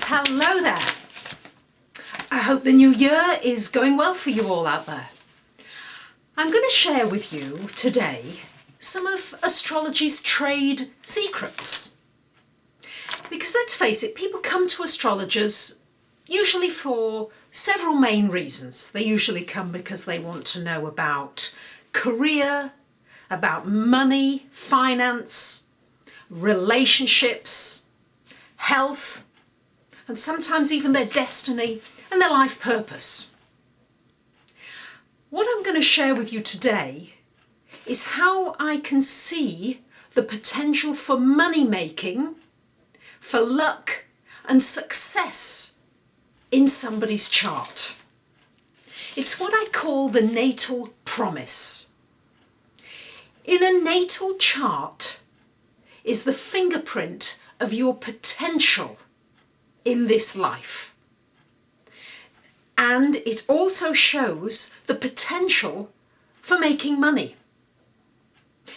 Hello there. I hope the new year is going well for you all out there. I'm going to share with you today some of astrology's trade secrets. Because let's face it, people come to astrologers usually for several main reasons. They usually come because they want to know about career, about money, finance, relationships, health, and sometimes even their destiny and their life purpose. What I'm going to share with you today is how I can see the potential for money making, for luck and success in somebody's chart. It's what I call the natal promise. In a natal chart is the fingerprint of your potential in this life. And it also shows the potential for making money.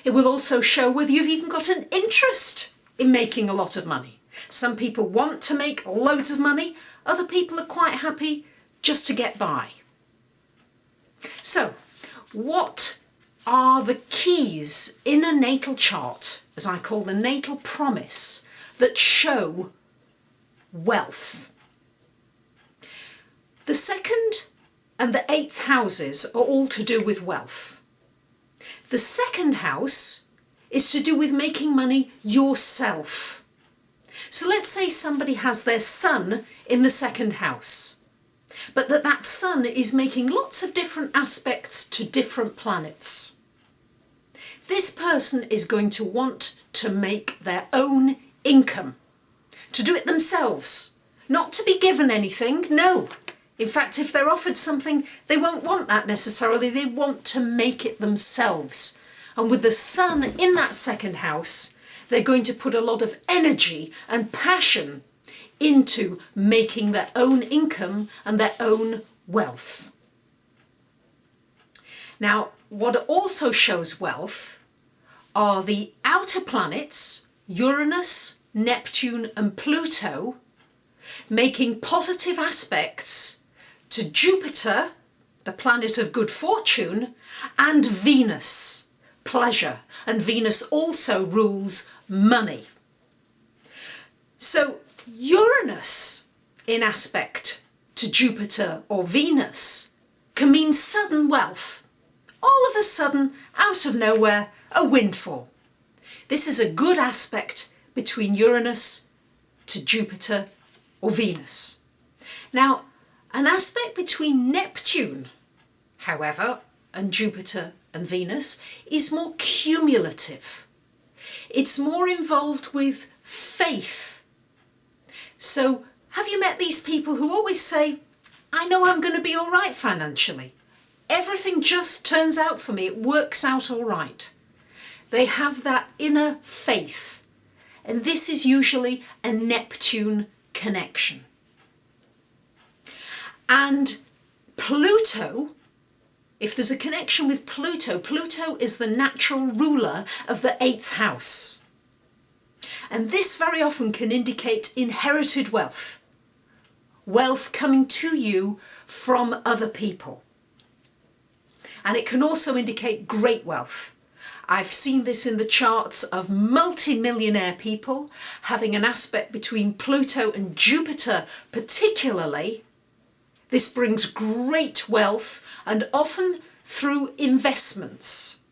It will also show whether you've even got an interest in making a lot of money. Some people want to make loads of money, other people are quite happy just to get by. So, what are the keys in a natal chart, as I call the natal promise, that show wealth? The second and the eighth houses are all to do with wealth. The second house is to do with making money yourself. So let's say somebody has their sun in the second house, but that sun is making lots of different aspects to different planets. This person is going to want to make their own income, to do it themselves, not to be given anything, no. In fact, if they're offered something, they won't want that necessarily, they want to make it themselves. And with the sun in that second house, they're going to put a lot of energy and passion into making their own income and their own wealth. Now, what also shows wealth are the outer planets, Uranus, Neptune and Pluto, making positive aspects to Jupiter, the planet of good fortune, and Venus, pleasure. And Venus also rules money. So Uranus in aspect to Jupiter or Venus can mean sudden wealth. All of a sudden, out of nowhere, a windfall. This is a good aspect between Uranus to Jupiter or Venus. Now, an aspect between Neptune, however, and Jupiter and Venus is more cumulative. It's more involved with faith. So, have you met these people who always say, I know I'm going to be all right financially. Everything just turns out for me. It works out all right. They have that inner faith. And this is usually a Neptune connection. And Pluto, if there's a connection with Pluto, Pluto is the natural ruler of the eighth house. And this very often can indicate inherited wealth. Wealth coming to you from other people. And it can also indicate great wealth. I've seen this in the charts of multi-millionaire people having an aspect between Pluto and Jupiter particularly. This brings great wealth and often through investments.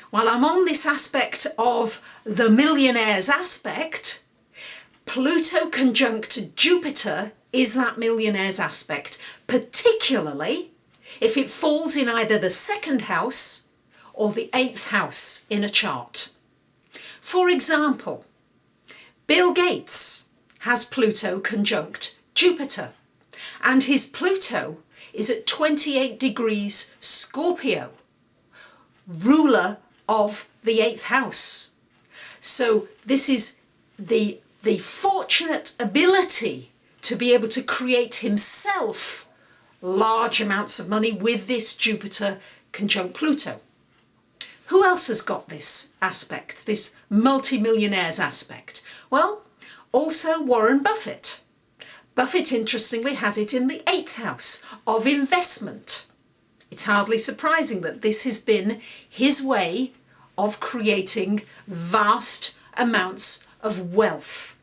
While I'm on this aspect of the millionaire's aspect, Pluto conjunct Jupiter is that millionaire's aspect, particularly if it falls in either the second house or the eighth house in a chart. For example, Bill Gates has Pluto conjunct Jupiter, and his Pluto is at 28 degrees Scorpio, ruler of the eighth house. So this is the fortunate ability to be able to create himself large amounts of money with this Jupiter conjunct Pluto. Who else has got this aspect, this multi-millionaires aspect? Well, also Warren Buffett. Buffett, interestingly, has it in the 8th house of investment. It's hardly surprising that this has been his way of creating vast amounts of wealth.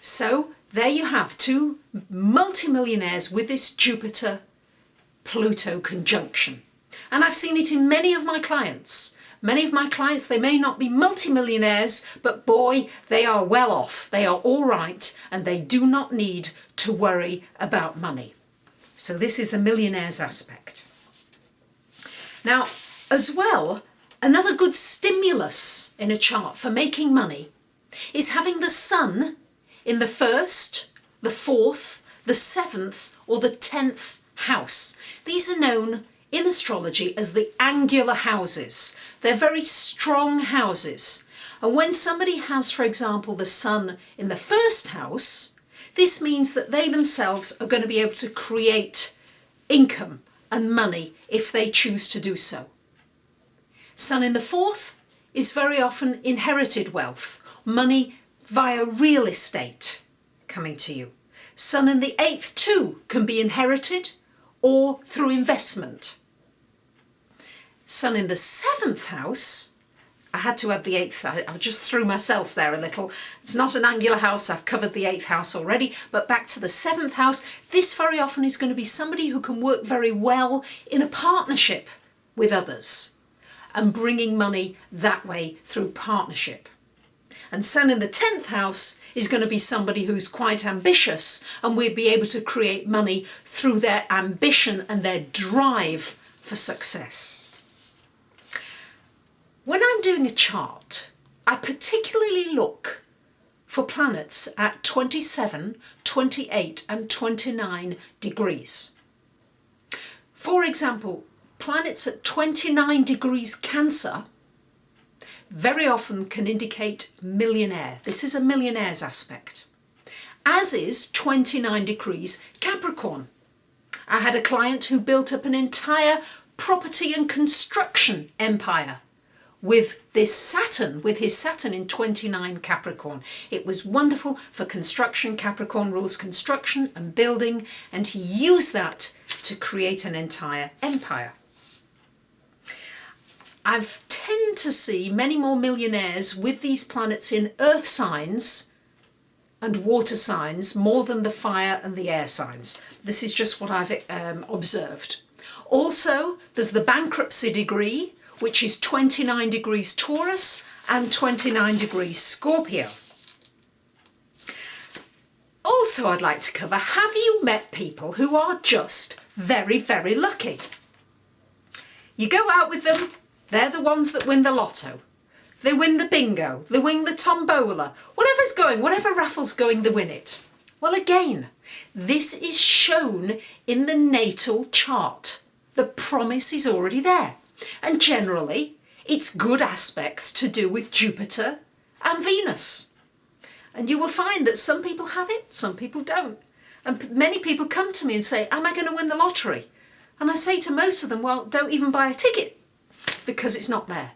So there you have two multimillionaires with this Jupiter-Pluto conjunction. And I've seen it in many of my clients. Many of my clients, they may not be multimillionaires, but boy, they are well off. They are all right, and they do not need to worry about money. So this is the millionaires aspect. Now, as well, another good stimulus in a chart for making money is having the sun in the 1st, the 4th, the 7th, or the 10th house. These are known in astrology as the angular houses. They're very strong houses. And when somebody has, for example, the sun in the 1st house, this means that they themselves are going to be able to create income and money if they choose to do so. Sun in the 4th is very often inherited wealth, money via real estate coming to you. Sun in the 8th too can be inherited or through investment. Sun in the 7th house, I had to add the 8th, I just threw myself there a little. It's not an angular house, I've covered the 8th house already, but back to the 7th house, this very often is going to be somebody who can work very well in a partnership with others and bringing money that way through partnership. And Sun in the 10th house is going to be somebody who's quite ambitious and will be able to create money through their ambition and their drive for success. When I'm doing a chart, I particularly look for planets at 27, 28 and 29 degrees. For example, planets at 29 degrees Cancer very often can indicate millionaire. This is a millionaire's aspect. As is 29 degrees Capricorn. I had a client who built up an entire property and construction empire with this Saturn, with his Saturn in 29 Capricorn. It was wonderful for construction. Capricorn rules construction and building, and he used that to create an entire empire. I tend to see many more millionaires with these planets in earth signs and water signs more than the fire and the air signs. This is just what I've observed. Also, there's the bankruptcy degree, which is 29 degrees Taurus and 29 degrees Scorpio. Also, I'd like to cover, have you met people who are just very, very lucky? You go out with them, they're the ones that win the lotto. They win the bingo, they win the tombola, whatever's going, whatever raffle's going, they win it. Well, again, this is shown in the natal chart. The promise is already there. And generally, it's good aspects to do with Jupiter and Venus. And you will find that some people have it, some people don't. And many people come to me and say, am I going to win the lottery? And I say to most of them, well, don't even buy a ticket, because it's not there.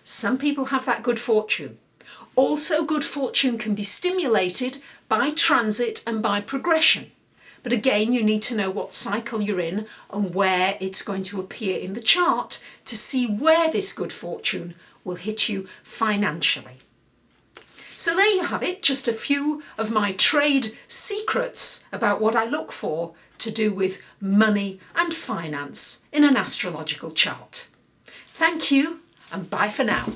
Some people have that good fortune. Also, good fortune can be stimulated by transit and by progression. But again, you need to know what cycle you're in and where it's going to appear in the chart to see where this good fortune will hit you financially. So there you have it, just a few of my trade secrets about what I look for to do with money and finance in an astrological chart. Thank you, and bye for now.